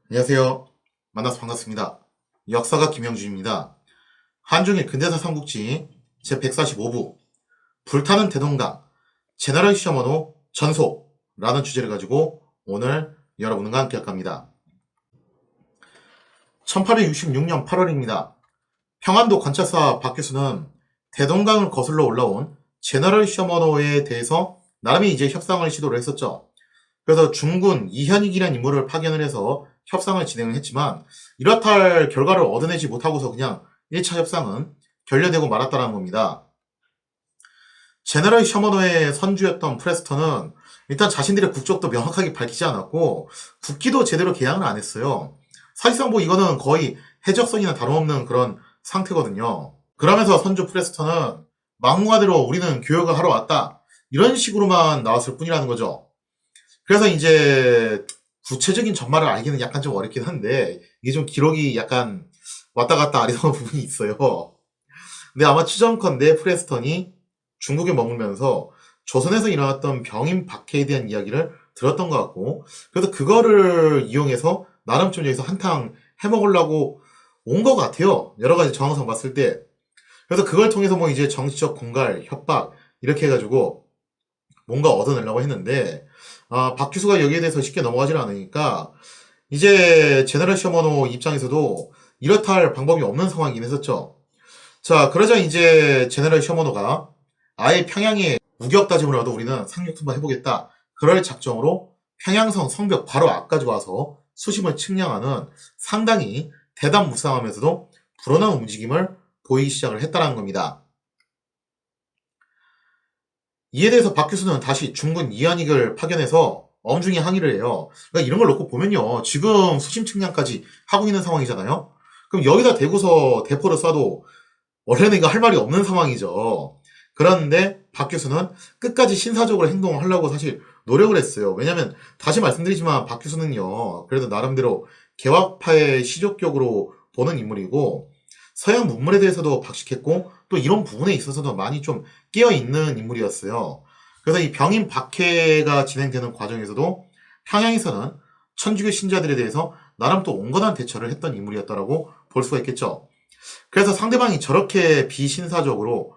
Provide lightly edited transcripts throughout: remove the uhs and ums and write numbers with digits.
안녕하세요. 만나서 반갑습니다. 역사가 김영준입니다. 한중일 근대사 삼국지 제145부 불타는 대동강 제너럴 시어머노 전소라는 주제를 가지고 오늘 여러분과 함께 할 겁니다. 1866년 8월입니다. 평안도 관찰사 박규수는 대동강을 거슬러 올라온 제너럴 시어머노에 대해서 나름의 이제 협상을 시도를 했었죠. 그래서 중군 이현익이라는 인물을 파견을 해서 협상을 진행을 했지만 이렇다 할 결과를 얻어내지 못하고서 그냥 1차 협상은 결렬되고 말았다는 겁니다. 제너럴 셔머노의 선주였던 프레스턴은 일단 자신들의 국적도 명확하게 밝히지 않았고 국기도 제대로 개양을 안 했어요. 사실상 뭐 이거는 거의 해적선이나 다름없는 그런 상태거든요. 그러면서 선주 프레스턴은 막무가내로 우리는 교역을 하러 왔다 이런 식으로만 나왔을 뿐이라는 거죠. 그래서 이제 구체적인 전말을 알기는 약간 좀 어렵긴 한데 이게 좀 기록이 약간 왔다 갔다 아리송한 부분이 있어요. 근데 아마 추정컨대 프레스턴이 중국에 머물면서 조선에서 일어났던 병임 박해에 대한 이야기를 들었던 것 같고 그래서 그거를 이용해서 나름 좀 여기서 한탕 해먹으려고 온 것 같아요. 여러 가지 정황상 봤을 때. 그래서 그걸 통해서 뭐 이제 정치적 공갈, 협박 이렇게 해가지고 뭔가 얻어내려고 했는데 박규수가 여기에 대해서 쉽게 넘어가질 않으니까 이제 제너럴 셔머노 입장에서도 이렇다 할 방법이 없는 상황이긴 했었죠. 자, 그러자 이제 제너럴 셔머노가 아예 평양에 무력 다짐을 하도 우리는 상륙 투입해보겠다. 그럴 작정으로 평양성 성벽 바로 앞까지 와서 수심을 측량하는 상당히 대담무쌍하면서도 불온한 움직임을 보이기 시작을 했다는 겁니다. 이에 대해서 박규수는 다시 중군 이한익을 파견해서 엄중히 항의를 해요. 그러니까 이런 걸 놓고 보면요. 지금 수심 측량까지 하고 있는 상황이잖아요. 그럼 여기다 대고서 대포를 쏴도 원래는 이거 할 말이 없는 상황이죠. 그런데 박규수는 끝까지 신사적으로 행동을 하려고 사실 노력을 했어요. 왜냐면 다시 말씀드리지만 박규수는요. 그래도 나름대로 개화파의 시족격으로 보는 인물이고 서양 문물에 대해서도 박식했고 또 이런 부분에 있어서도 많이 좀 깨어있는 인물이었어요. 그래서 이 병임 박해가 진행되는 과정에서도 평양에서는 천주교 신자들에 대해서 나름 또 온건한 대처를 했던 인물이었다라고 볼 수가 있겠죠. 그래서 상대방이 저렇게 비신사적으로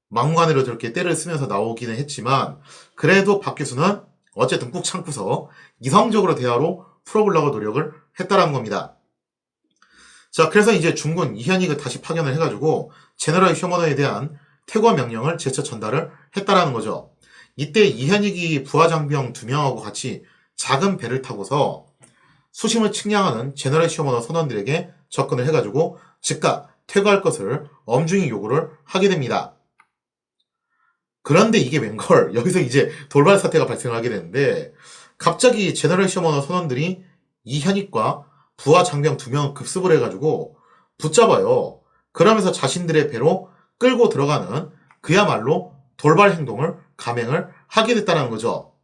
막무가내로 저렇게 때를 쓰면서 나오기는 했지만 그래도 박규수는 어쨌든 꾹 참고서 이성적으로 대화로 풀어보려고 노력을 했다라는 겁니다. 자, 그래서 이제 중군 이현익을 다시 파견을 해가지고 제너럴 셔머너에 대한 퇴거 명령을 재차 전달을 했다라는 거죠. 이때 이현익이 부하장병 2명하고 같이 작은 배를 타고서 수심을 측량하는 제너럴 셔머너 선원들에게 접근을 해가지고 즉각 퇴거할 것을 엄중히 요구를 하게 됩니다. 그런데 이게 웬걸 여기서 이제 돌발 사태가 발생하게 되는데 갑자기 제너럴 셔머너 선원들이 이현익과 부하 장병 2명 급습을 해가지고 붙잡아요. 그러면서 자신들의 배로 끌고 들어가는 그야말로 돌발 행동을 감행을 하게 됐다는 거죠.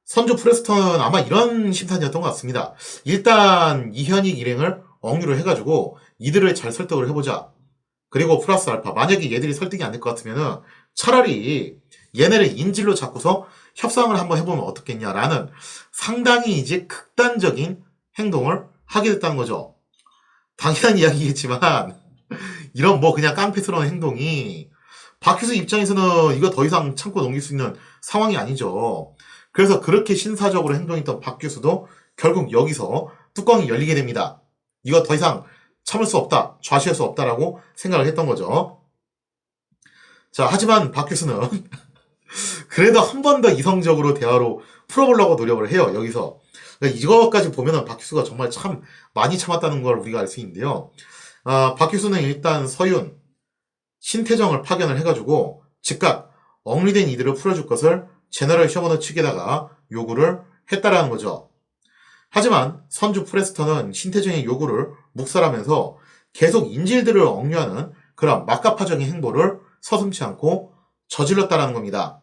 선조 프레스턴은 아마 이런 심산이었던 것 같습니다. 일단 이현익 일행을 억류를 해가지고 이들을 잘 설득을 해보자. 그리고 플러스 알파. 만약에 얘들이 설득이 안 될 것 같으면은 차라리 얘네를 인질로 잡고서 협상을 한번 해보면 어떻겠냐라는 상당히 이제 극단적인 행동을 하게 됐다는 거죠. 당연한 이야기겠지만 이런 뭐 그냥 깡패스러운 행동이 박희수 입장에서는 이거 더 이상 참고 넘길 수 있는 상황이 아니죠. 그래서 그렇게 신사적으로 행동했던 박규수도 결국 여기서 뚜껑이 열리게 됩니다. 이거 더 이상 참을 수 없다, 좌시할 수 없다라고 생각을 했던 거죠. 자, 하지만 박규수는 그래도 한 번 더 이성적으로 대화로 풀어보려고 노력을 해요, 여기서. 그러니까 이거까지 보면은 박규수가 정말 참 많이 참았다는 걸 우리가 알 수 있는데요. 박규수는 일단 서윤, 신태정을 파견을 해가지고 즉각 억류된 이들을 풀어줄 것을 제너럴 셔머너 측에다가 요구를 했다라는 거죠. 하지만 선주 프레스턴은 신태정의 요구를 묵살하면서 계속 인질들을 억류하는 그런 막가파적인 행보를 서슴지 않고 저질렀다라는 겁니다.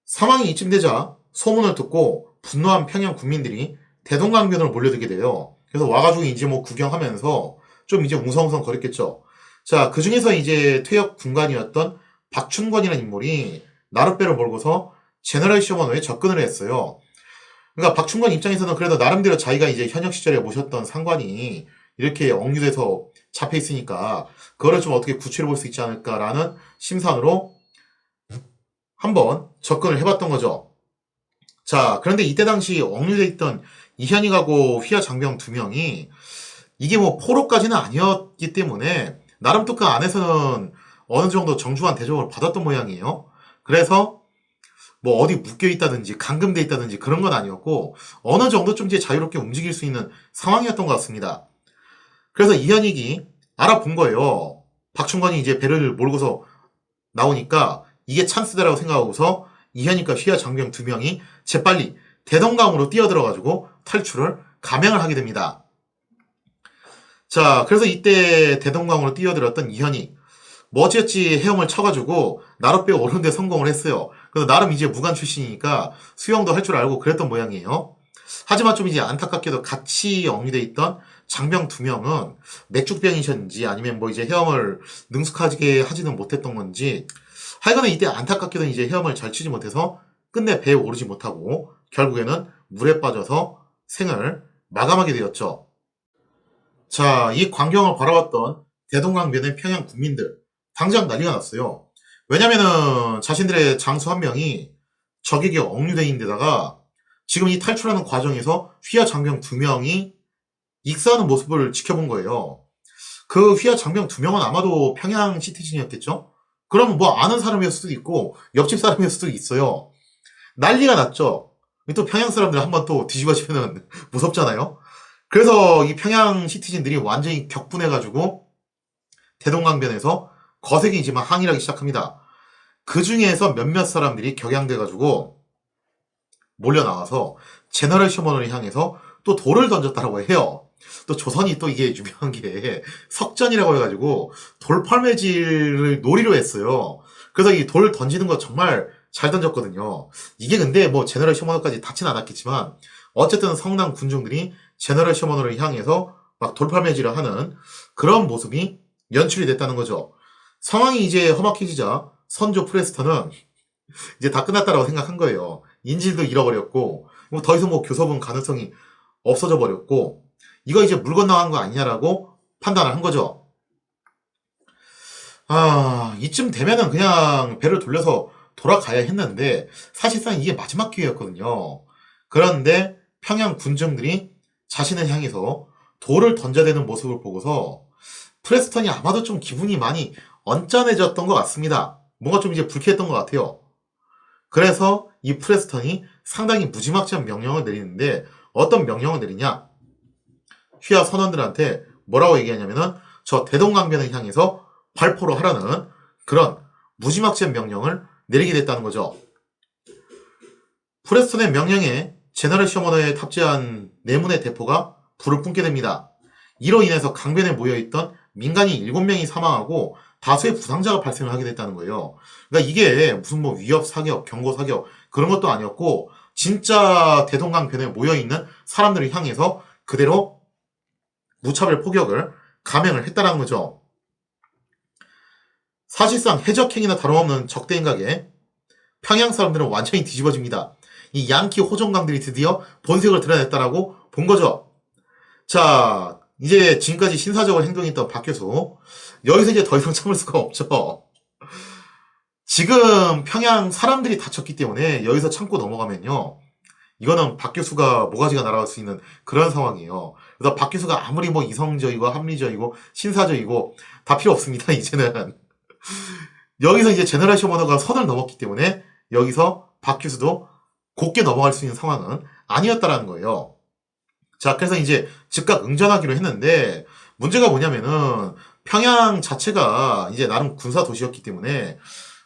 상황이 이쯤 되자 소문을 듣고 분노한 평양 국민들이 대동강변으로 몰려들게 돼요. 그래서 와가지고 이제 뭐 구경하면서 좀 이제 웅성웅성 거렸겠죠. 자, 그 중에서 이제 퇴역 군관이었던 박춘권이라는 인물이 나룻배를 몰고서 제너럴 셔머너에 접근을 했어요. 그러니까 박충관 입장에서는 그래도 나름대로 자기가 이제 현역 시절에 모셨던 상관이 이렇게 억류돼서 잡혀 있으니까 그거를 좀 어떻게 구출해 볼 수 있지 않을까라는 심산으로 한번 접근을 해봤던 거죠. 자, 그런데 이때 당시 억류돼 있던 이현익하고 휘하 장병 두 명이 이게 뭐 포로까지는 아니었기 때문에 나름 또 그 안에서는 어느 정도 정중한 대접을 받았던 모양이에요. 그래서 뭐 어디 묶여 있다든지 감금돼 있다든지 그런 건 아니었고 어느 정도 좀 이제 자유롭게 움직일 수 있는 상황이었던 것 같습니다. 그래서 이현익이 알아본 거예요. 박충관이 이제 배를 몰고서 나오니까 이게 찬스다라고 생각하고서 이현익과 휘하 장병 두 명이 재빨리 대동강으로 뛰어들어가지고 탈출을 감행을 하게 됩니다. 자, 그래서 이때 대동강으로 뛰어들었던 이현익 어찌어찌 헤엄을 쳐가지고 나룻배 오르는 데 성공을 했어요. 그래서 나름 이제 무관 출신이니까 수영도 할 줄 알고 그랬던 모양이에요. 하지만 좀 이제 안타깝게도 같이 억류돼 있던 장병 두 명은 맥주병이셨는지 아니면 뭐 이제 헤엄을 능숙하게 하지는 못했던 건지 하여간에 이때 안타깝게도 이제 헤엄을 잘 치지 못해서 끝내 배에 오르지 못하고 결국에는 물에 빠져서 생을 마감하게 되었죠. 자, 이 광경을 바라봤던 대동강변의 평양 국민들 당장 난리가 났어요. 왜냐면은 자신들의 장수 한 명이 적에게 억류돼 있는 데다가 지금 이 탈출하는 과정에서 휘하 장병 두 명이 익사하는 모습을 지켜본 거예요. 그 휘하 장병 두 명은 아마도 평양 시티즌이었겠죠? 그러면 뭐 아는 사람이었을 수도 있고 옆집 사람이었을 수도 있어요. 난리가 났죠. 또 평양 사람들 한번 또 뒤집어지면 무섭잖아요. 그래서 이 평양 시티즌들이 완전히 격분해가지고 대동강변에서 거세게이지만 항의를 하기 시작합니다. 그 중에서 몇몇 사람들이 격양돼가지고 몰려나와서 제너럴 셔먼을 향해서 또 돌을 던졌다라고 해요. 또 조선이 또 이게 유명한 게 석전이라고 해가지고 돌팔매질을 놀이로 했어요. 그래서 이 돌 던지는 거 정말 잘 던졌거든요. 이게 근데 뭐 제너럴 셔먼까지 닿진 않았겠지만 어쨌든 성남 군중들이 제너럴 셔먼을 향해서 막 돌팔매질을 하는 그런 모습이 연출이 됐다는 거죠. 상황이 이제 험악해지자 선조 프레스턴은 이제 다 끝났다라고 생각한 거예요. 인질도 잃어버렸고 뭐 더 이상 뭐 교섭은 가능성이 없어져 버렸고 이거 이제 물 건너간 거 아니냐라고 판단을 한 거죠. 아, 이쯤 되면은 그냥 배를 돌려서 돌아가야 했는데 사실상 이게 마지막 기회였거든요. 그런데 평양 군중들이 자신을 향해서 돌을 던져대는 모습을 보고서 프레스턴이 아마도 좀 기분이 많이 언짢아졌던 것 같습니다. 뭔가 좀 이제 불쾌했던 것 같아요. 그래서 이 프레스턴이 상당히 무지막지한 명령을 내리는데 어떤 명령을 내리냐? 휘하 선원들한테 뭐라고 얘기하냐면은 저 대동강변을 향해서 발포를 하라는 그런 무지막지한 명령을 내리게 됐다는 거죠. 프레스턴의 명령에 제너럴 셔머너에 탑재한 내문의 대포가 불을 뿜게 됩니다. 이로 인해서 강변에 모여있던 민간인 7명이 사망하고 다수의 부상자가 발생을 하게 됐다는 거예요. 그러니까 이게 무슨 뭐 위협 사격, 경고 사격 그런 것도 아니었고 진짜 대동강변에 모여있는 사람들을 향해서 그대로 무차별 포격을 감행을 했다는 거죠. 사실상 해적행위나 다름없는 적대행각에 평양 사람들은 완전히 뒤집어집니다. 이 양키 호종강들이 드디어 본색을 드러냈다라고 본 거죠. 자, 이제 지금까지 신사적으로 행동했던 박 교수 여기서 이제 더 이상 참을 수가 없죠. 지금 평양 사람들이 다쳤기 때문에 여기서 참고 넘어가면요. 이거는 박 교수가 모가지가 날아갈 수 있는 그런 상황이에요. 그래서 박 교수가 아무리 뭐 이성적이고 합리적이고 신사적이고 다 필요 없습니다. 이제는. 여기서 이제 제너럴 셔머너가 선을 넘었기 때문에 여기서 박 교수도 곱게 넘어갈 수 있는 상황은 아니었다라는 거예요. 자, 그래서 이제 즉각 응전하기로 했는데 문제가 뭐냐면은 평양 자체가 이제 나름 군사 도시였기 때문에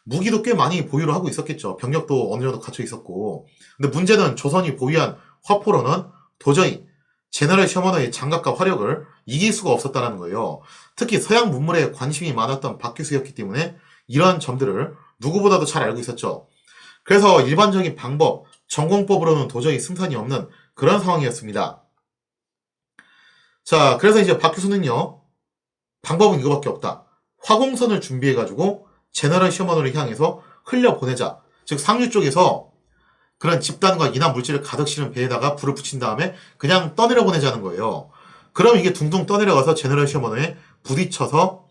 무기도 꽤 많이 보유를 하고 있었겠죠. 병력도 어느 정도 갖춰 있었고. 근데 문제는 조선이 보유한 화포로는 도저히 제너럴 셔머너의 장갑과 화력을 이길 수가 없었다는 거예요. 특히 서양 문물에 관심이 많았던 박 교수였기 때문에 이러한 점들을 누구보다도 잘 알고 있었죠. 그래서 일반적인 방법, 전공법으로는 도저히 승산이 없는 그런 상황이었습니다. 자, 그래서 이제 박 교수는요, 방법은 이거밖에 없다. 화공선을 준비해가지고 제너럴 셔머너를 향해서 흘려보내자. 즉 상류 쪽에서 그런 집단과 이난 물질을 가득 실은 배에다가 불을 붙인 다음에 그냥 떠내려 보내자는 거예요. 그럼 이게 둥둥 떠내려가서 제너럴 시어머니에 부딪혀서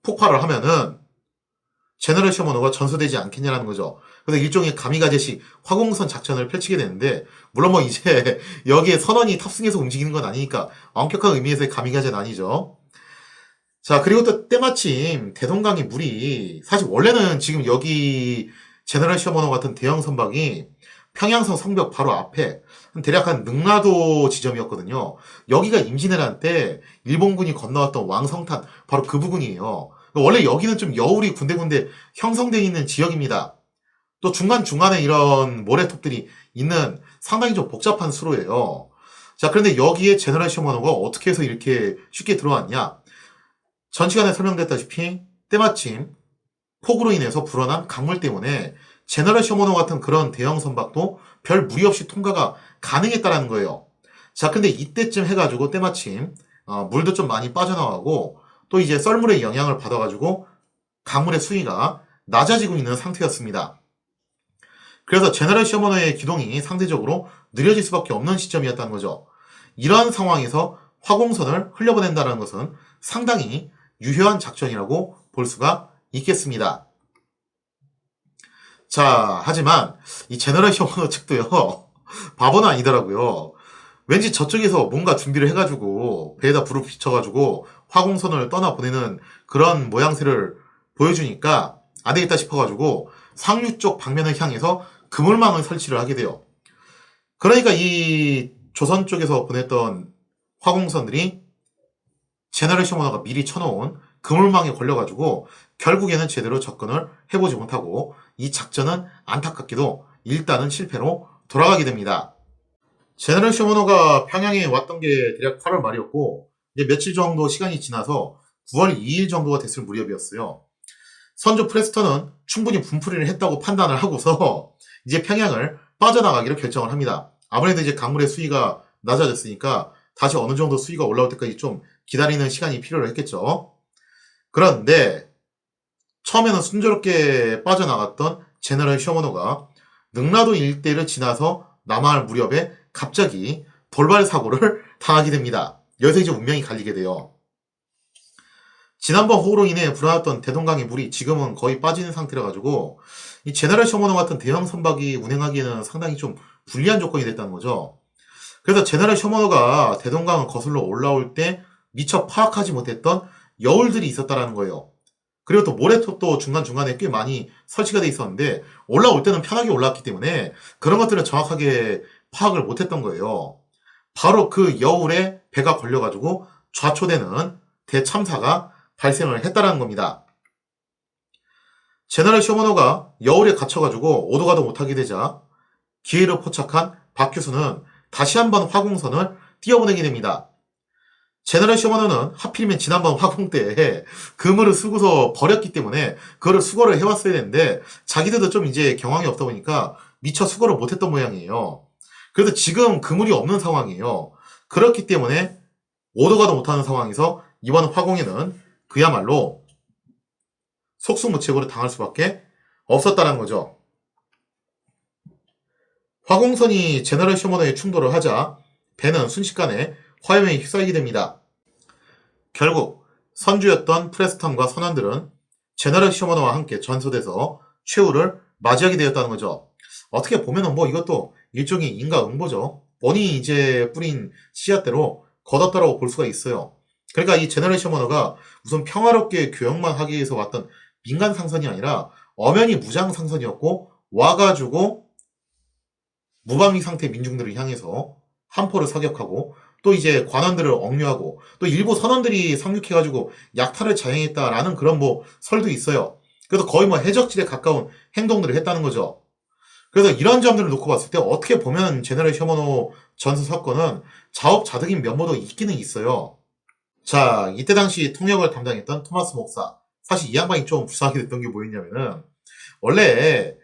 폭발을 하면은 제너럴 시어머니가 전소되지 않겠냐라는 거죠. 그래서 일종의 가미가제식 화공선 작전을 펼치게 되는데, 물론 뭐 이제 여기에 선원이 탑승해서 움직이는 건 아니니까 엄격한 의미에서의 가미가제는 아니죠. 자, 그리고 또 때마침 대동강의 물이, 사실 원래는 지금 여기 제너럴 시어머니 같은 대형 선박이 평양성 성벽 바로 앞에 대략 한 능라도 지점이었거든요. 여기가 임진왜란 때 일본군이 건너왔던 왕성탄 바로 그 부근이에요. 원래 여기는 좀 여울이 군데군데 형성되어 있는 지역입니다. 또 중간중간에 이런 모래톱들이 있는 상당히 좀 복잡한 수로예요. 자, 그런데 여기에 제너럴 시어머니가 어떻게 해서 이렇게 쉽게 들어왔냐? 전 시간에 설명됐다시피 때마침 폭우로 인해서 불어난 강물 때문에 제너럴 시어머니 같은 그런 대형 선박도 별 무리 없이 통과가 가능했다라는 거예요. 자, 근데 이때쯤 해가지고 때마침 물도 좀 많이 빠져나가고 또 이제 썰물의 영향을 받아가지고 강물의 수위가 낮아지고 있는 상태였습니다. 그래서 제너럴 시어머니의 기동이 상대적으로 느려질 수밖에 없는 시점이었다는 거죠. 이러한 상황에서 화공선을 흘려보낸다는 것은 상당히 유효한 작전이라고 볼 수가 있겠습니다. 자, 하지만 이 제너럴 시어머니 측도요, 바보는 아니더라고요. 왠지 저쪽에서 뭔가 준비를 해가지고 배에다 불을 붙여가지고 화공선을 떠나보내는 그런 모양새를 보여주니까 안 되겠다 싶어가지고 상류 쪽 방면을 향해서 그물망을 설치를 하게 돼요. 그러니까 이 조선 쪽에서 보냈던 화공선들이 제너럴 시어머니가 미리 쳐놓은 그물망에 걸려가지고 결국에는 제대로 접근을 해보지 못하고 이 작전은 안타깝게도 일단은 실패로 돌아가게 됩니다. 제너럴 시어머니가 평양에 왔던 게 대략 8월 말이었고 이제 며칠 정도 시간이 지나서 9월 2일 정도가 됐을 무렵이었어요. 선조 프레스턴은 충분히 분풀이를 했다고 판단을 하고서 이제 평양을 빠져나가기로 결정을 합니다. 아무래도 이제 강물의 수위가 낮아졌으니까 다시 어느 정도 수위가 올라올 때까지 좀 기다리는 시간이 필요를 했겠죠. 그런데 처음에는 순조롭게 빠져나갔던 제너럴 시어머니가 능라도 일대를 지나서 남하할 무렵에 갑자기 돌발 사고를 당하게 됩니다. 여기서 이제 운명이 갈리게 돼요. 지난번 호우로 인해 불어났던 대동강의 물이 지금은 거의 빠지는 상태라 가지고 이 제너럴 시어머니 같은 대형 선박이 운행하기에는 상당히 좀 불리한 조건이 됐다는 거죠. 그래서 제너럴 시어머니가 대동강을 거슬러 올라올 때 미처 파악하지 못했던 여울들이 있었다라는 거예요. 그리고 또 모래톱도 중간중간에 꽤 많이 설치가 돼 있었는데 올라올 때는 편하게 올라왔기 때문에 그런 것들을 정확하게 파악을 못했던 거예요. 바로 그 여울에 배가 걸려가지고 좌초되는 대참사가 발생을 했다라는 겁니다. 제너럴 시어머니가 여울에 갇혀가지고 오도 가도 못하게 되자 기회를 포착한 박 교수는 다시 한번 화공선을 띄워보내게 됩니다. 제너럴 시어머니는 하필이면 지난번 화공 때 그물을 쓰고서 버렸기 때문에 그거를 수거를 해왔어야 되는데 자기들도 좀 이제 경황이 없다 보니까 미처 수거를 못했던 모양이에요. 그래서 지금 그물이 없는 상황이에요. 그렇기 때문에 오도 가도 못하는 상황에서 이번 화공에는 그야말로 속수무책으로 당할 수밖에 없었다는 거죠. 화공선이 제너럴 시어머니에 충돌을 하자 배는 순식간에 화염에 휩싸이게 됩니다. 결국 선주였던 프레스턴과 선원들은 제너럴 시어머니와 함께 전소돼서 최후를 맞이하게 되었다는 거죠. 어떻게 보면은 뭐 이것도 일종의 인과응보죠. 본인이 이제 뿌린 씨앗대로 거뒀다라고 볼 수가 있어요. 그러니까 이 제너럴 시어머니가 우선 평화롭게 교역만 하기 위해서 왔던 민간 상선이 아니라 엄연히 무장 상선이었고 와가지고 무방비 상태 민중들을 향해서 함포를 사격하고 또 이제 관원들을 억류하고 또 일부 선원들이 상륙해가지고 약탈을 자행했다라는 그런 뭐 설도 있어요. 그래서 거의 뭐 해적질에 가까운 행동들을 했다는 거죠. 그래서 이런 점들을 놓고 봤을 때 어떻게 보면 제너럴 시어머니 전수 사건은 자업자득인 면모도 있기는 있어요. 자, 이때 당시 통역을 담당했던 토마스 목사. 사실 이 양반이 좀 불쌍하게 됐던 게 뭐였냐면은 원래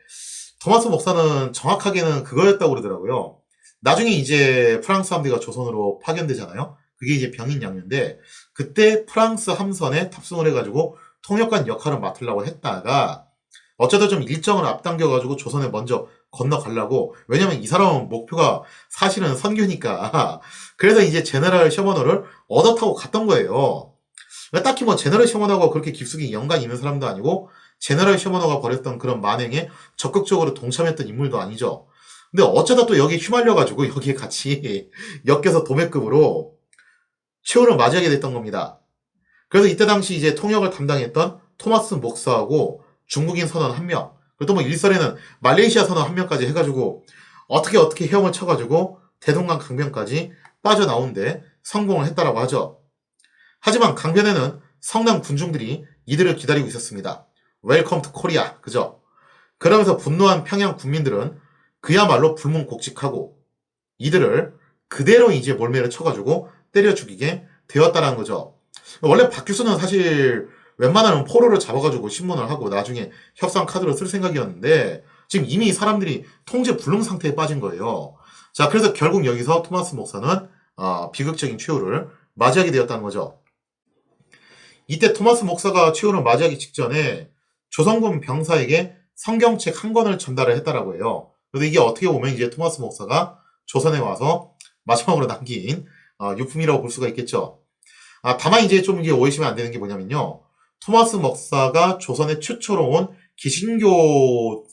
토마스 목사는 정확하게는 그거였다고 그러더라고요. 나중에 이제 프랑스 함대가 조선으로 파견되잖아요. 그게 이제 병인양요인데 그때 프랑스 함선에 탑승을 해가지고 통역관 역할을 맡으려고 했다가 어쩌다 좀 일정을 앞당겨가지고 조선에 먼저 건너가려고. 왜냐면 이 사람은 목표가 사실은 선교니까. 그래서 이제 제너럴 셔머너를 얻어 타고 갔던 거예요. 딱히 뭐 제너럴 셔머너가 그렇게 깊숙이 연관이 있는 사람도 아니고 제너럴 셔머너가 벌였던 그런 만행에 적극적으로 동참했던 인물도 아니죠. 근데 어쩌다 또 여기에 휘말려가지고 여기에 같이 엮여서 도매급으로 최후를 맞이하게 됐던 겁니다. 그래서 이때 당시 이제 통역을 담당했던 토마스 목사하고 중국인 선원 한 명, 그리고 또 뭐 일설에는 말레이시아 선원 한 명까지 해가지고 어떻게 헤엄을 쳐가지고 대동강 강변까지 빠져나오는데 성공을 했다라고 하죠. 하지만 강변에는 성남 군중들이 이들을 기다리고 있었습니다. 웰컴 투 코리아, 그죠? 그러면서 분노한 평양 국민들은 그야말로 불문곡직하고 이들을 그대로 이제 몰매를 쳐가지고 때려 죽이게 되었다는 거죠. 원래 박규수는 사실 웬만하면 포로를 잡아가지고 신문을 하고 나중에 협상 카드로 쓸 생각이었는데 지금 이미 사람들이 통제 불능 상태에 빠진 거예요. 자, 그래서 결국 여기서 토마스 목사는 비극적인 최후를 맞이하게 되었다는 거죠. 이때 토마스 목사가 최후를 맞이하기 직전에 조선군 병사에게 성경책 한 권을 전달을 했다라고 해요. 그래서 이게 어떻게 보면 이제 토마스 목사가 조선에 와서 마지막으로 남긴 유품이라고 볼 수가 있겠죠. 다만 이제 좀 이게 오해시면 안 되는 게 뭐냐면요. 토마스 목사가 조선에 최초로 온 기신교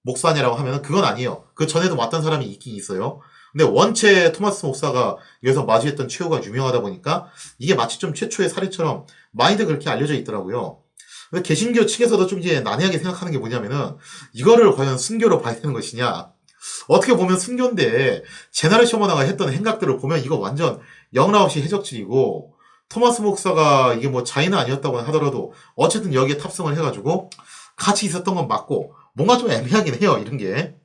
목사냐라고 하면 그건 아니에요. 그 전에도 왔던 사람이 있긴 있어요. 근데 원체 토마스 목사가 여기서 맞이했던 최후가 유명하다 보니까 이게 마치 좀 최초의 사례처럼 많이들 그렇게 알려져 있더라고요. 근데 개신교 측에서도 좀 이제 난해하게 생각하는 게 뭐냐면은 이거를 과연 순교로 봐야 되는 것이냐. 어떻게 보면 순교인데 제나르 셔머나가 했던 행각들을 보면 이거 완전 영락 없이 해적질이고 토마스 목사가 이게 뭐 자인은 아니었다고 하더라도 어쨌든 여기에 탑승을 해가지고 같이 있었던 건 맞고 뭔가 좀 애매하긴 해요. 이런 게.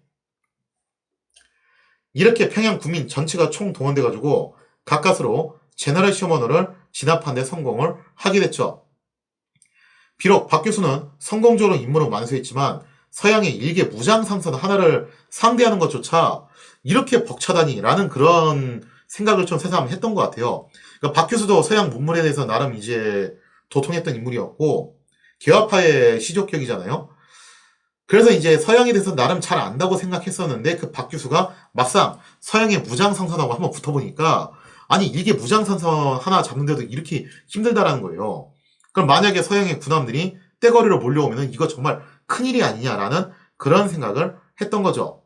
이렇게 평양 국민 전체가 총동원돼가지고 가까스로 제너럴 셔머너를 진압하는 데 성공을 하게 됐죠. 비록 박 교수는 성공적으로 임무를 완수했지만 서양의 일개 무장 상선 하나를 상대하는 것조차 이렇게 벅차다니라는 그런 생각을 좀 새삼 했던 것 같아요. 그러니까 박 교수도 서양 문물에 대해서 나름 이제 도통했던 인물이었고 개화파의 시족격이잖아요. 그래서 이제 서양에 대해서 나름 잘 안다고 생각했었는데 그 박 교수가 막상 서양의 무장상선하고 한번 붙어보니까 아니 일개 무장상선 하나 잡는데도 이렇게 힘들다라는 거예요. 그럼 만약에 서양의 군함들이 떼거리로 몰려오면 이거 정말 큰일이 아니냐라는 그런 생각을 했던 거죠.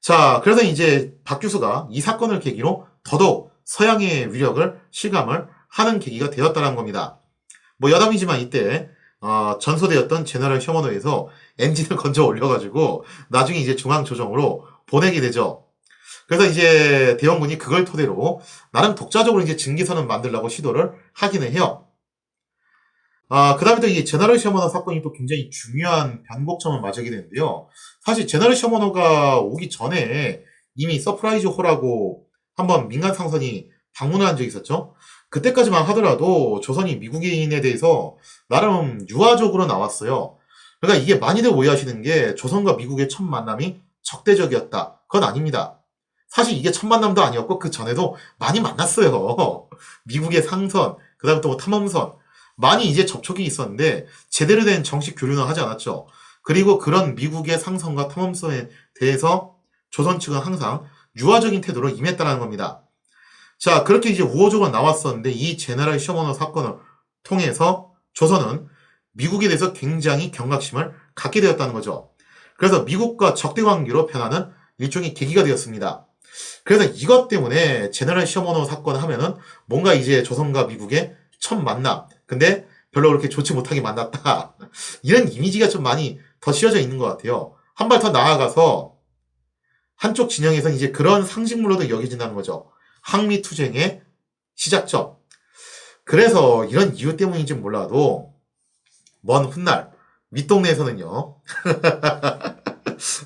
자, 그래서 이제 박 교수가 이 사건을 계기로 더더욱 서양의 위력을 실감을 하는 계기가 되었다는 겁니다. 뭐 여담이지만 이때 전소되었던 제너럴 셔머너에서 엔진을 건져 올려가지고 나중에 이제 중앙조정으로 보내게 되죠. 그래서 이제 대원군이 그걸 토대로 나름 독자적으로 이제 증기선을 만들려고 시도를 하기는 해요. 그 다음에 또 이 제너럴 셔머너 사건이 또 굉장히 중요한 변곡점을 맞이하게 되는데요. 사실 제너럴 셔머너가 오기 전에 이미 서프라이즈 홀하고 한번 민간 상선이 방문을 한 적이 있었죠. 그때까지만 하더라도 조선이 미국인에 대해서 나름 유화적으로 나왔어요. 그러니까 이게 많이들 오해하시는 게 조선과 미국의 첫 만남이 적대적이었다. 그건 아닙니다. 사실 이게 첫 만남도 아니었고 그 전에도 많이 만났어요. 미국의 상선, 그 다음에 또 뭐 탐험선 많이 이제 접촉이 있었는데 제대로 된 정식 교류는 하지 않았죠. 그리고 그런 미국의 상선과 탐험선에 대해서 조선 측은 항상 유화적인 태도로 임했다는 겁니다. 자, 그렇게 이제 우호적으로 나왔었는데 이 제너럴 셔머너 사건을 통해서 조선은 미국에 대해서 굉장히 경각심을 갖게 되었다는 거죠. 그래서 미국과 적대 관계로 변하는 일종의 계기가 되었습니다. 그래서 이것 때문에 제너럴 셔머너 사건 하면은 뭔가 이제 조선과 미국의 첫 만남, 근데 별로 그렇게 좋지 못하게 만났다. 이런 이미지가 좀 많이 더 씌워져 있는 것 같아요. 한 발 더 나아가서 한쪽 진영에서 이제 그런 상징물로도 여겨진다는 거죠. 항미투쟁의 시작점. 그래서 이런 이유 때문인지 몰라도 먼 훗날 윗동네에서는요.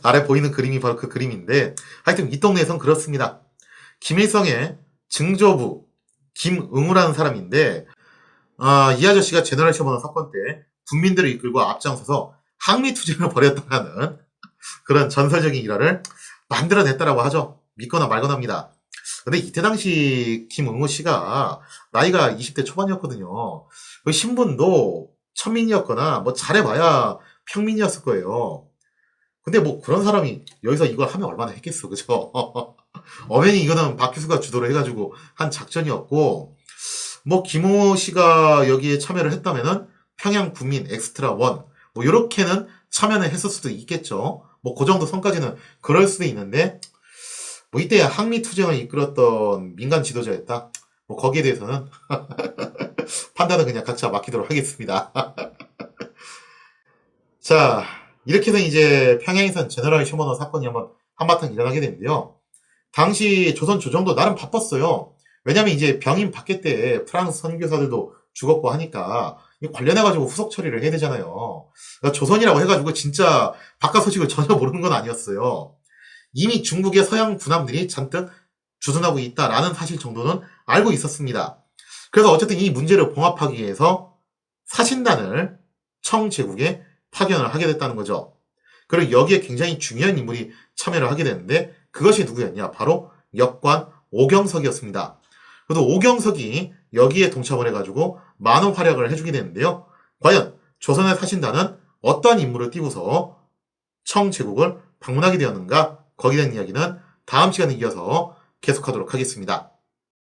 아래 보이는 그림이 바로 그 그림인데 하여튼 윗동네에선 그렇습니다. 김일성의 증조부 김응우라는 사람인데 이 아저씨가 제너럴 셔머너 사건 때 국민들을 이끌고 앞장서서 항미투쟁을 벌였다는 그런 전설적인 일화를 만들어냈다라고 하죠. 믿거나 말거나입니다. 근데 이때 당시 김응우 씨가 나이가 20대 초반이었거든요. 그 신분도 천민이었거나 뭐 잘해봐야 평민이었을 거예요. 근데 뭐 그런 사람이 여기서 이걸 하면 얼마나 했겠어, 그죠? 엄연히 이거는 박기수가 주도를 해가지고 한 작전이었고, 뭐 김호 씨가 여기에 참여를 했다면은 평양 군민 엑스트라 원, 뭐 이렇게는 참여는 했을 수도 있겠죠. 뭐 그 정도 선까지는 그럴 수도 있는데, 뭐 이때 항미 투쟁을 이끌었던 민간 지도자였다. 뭐 거기에 대해서는 판단은 그냥 각자 맡기도록 하겠습니다. 자, 이렇게 해서 이제 평양에선 제너럴 셔먼호 사건이 한바탕 일어나게 되는데요. 당시 조선 조정도 나름 바빴어요. 왜냐면 이제 병임 박해 때 프랑스 선교사들도 죽었고 하니까 관련해가지고 후속 처리를 해야 되잖아요. 그러니까 조선이라고 해가지고 진짜 바깥 소식을 전혀 모르는 건 아니었어요. 이미 중국의 서양 군함들이 잔뜩 주둔하고 있다라는 사실 정도는 알고 있었습니다. 그래서 어쨌든 이 문제를 봉합하기 위해서 사신단을 청제국에 파견을 하게 됐다는 거죠. 그리고 여기에 굉장히 중요한 인물이 참여를 하게 되는데 그것이 누구였냐? 바로 역관 오경석이었습니다. 그래서 오경석이 여기에 동참을 해가지고 많은 활약을 해주게 되는데요. 과연 조선의 사신단은 어떠한 인물을 띄고서 청제국을 방문하게 되었는가? 거기에 대한 이야기는 다음 시간에 이어서 계속하도록 하겠습니다.